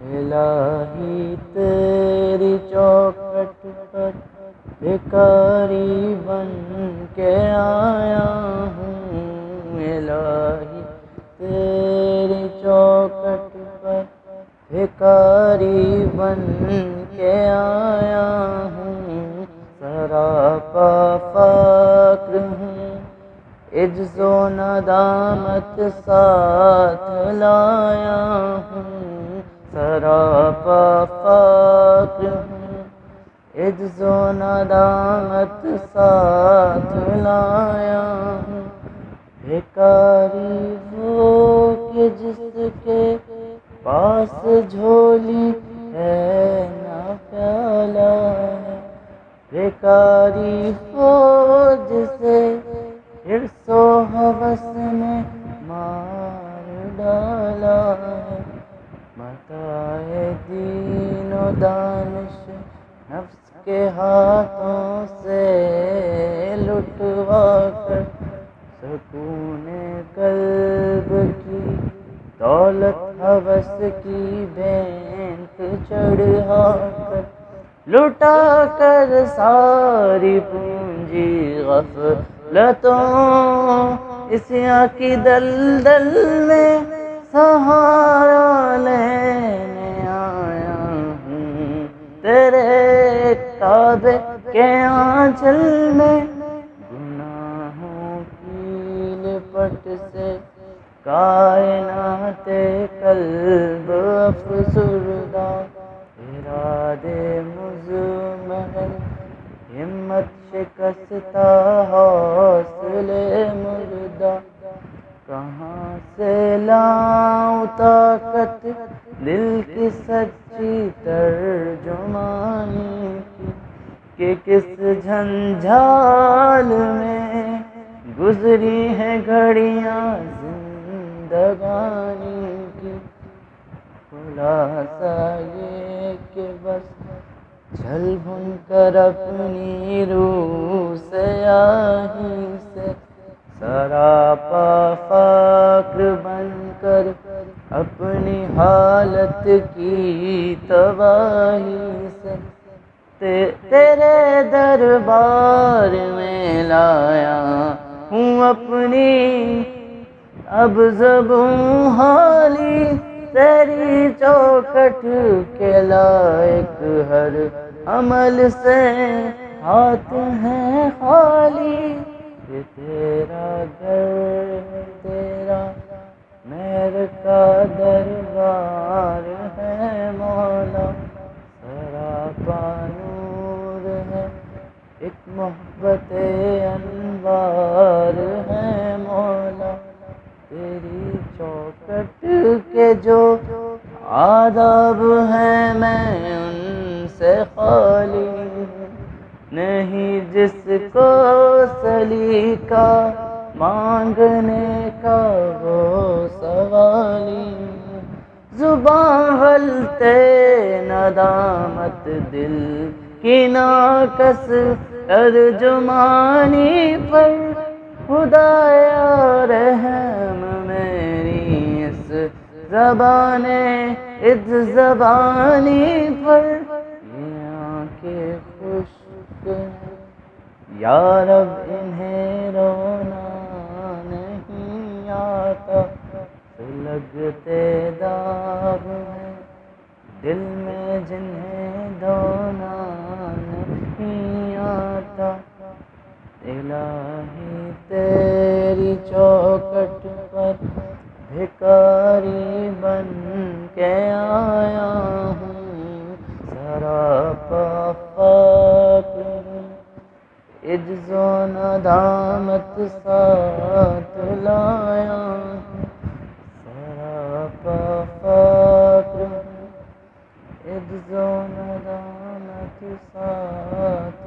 الہی تیری چوکھٹ پر بھکاری بن کے آیا ہوں، الہی تیری چوکھٹ پر بھکاری بن کے آیا ہوں، سراپا فقر ہوں، عجز و ندامت ساتھ لایا ہوں، سراپا فقر ہوں، عجز و ندامت ساتھ لایا ہوں، بھکاری ہو کہ جس کے پاس جھولی ہے نہ پیالہ ہے، بھکاری ہو جسے حرص و ہوس نے مار ڈالا ہے، متاع دین و دانش نفس کے ہاتھوں سے لٹوا کر، سکون قلب کی دولت ہوس کی بینک چڑھا کر، لٹا کر ساری پونجی غفلتوں اسیاں کی دلدل میں سہارا لینے آیا ہوں، تیرے کعبے کے آنچل میں گناہوں کی لپٹ سے کائنات قلب افسردہ، ارادے مضمحل ہمت شکستہ حوصلے مردہ، کہاں سے لاؤں طاقت دل کی سچی ترجمانی کی، کہ کس جھنجھال میں گزری ہیں گھڑیاں زندگانی کی، خلاصہ یہ کہ بس جھل بھن کر اپنی روح سیاہی سے، سراپا فقر بن کر اپنی حالت کی تباہی سے، تیرے دربار میں لایا ہوں اپنی اب زبوں حالی، تیری چوکھٹ کے لائق ہر عمل سے ہاتھ ہیں خالی، یہ تیرا گھر ہے، تیرا مہر کا دربار ہے مولا، سراپا نور ہے، ایک محبت انوار ہے مولا، تیری چوکھٹ کے جو آداب ہیں میں ان سے خالی ہوں، نہیں جس کو سلیقہ مانگنے کا وہ سوالی ہوں، زباں غلطے ندامت دل کی ناقص ترجمانی پر، خدایا رحم میری اس زبانی پر، یہ آنکھیں خشک ہیں یا رب انہیں رونا نہیں آتا، سلگتے داغ ہیں دل میں جنہیں دھونا نہیں آتا، الہی تیری چوکھٹ پر بھکاری بن کے آیا ہوں، سراپا فقر ہوں، عجز و ندامت ساتھ لایا ہوں، سراپا فقر ہوں، عجز و ندامت ساتھ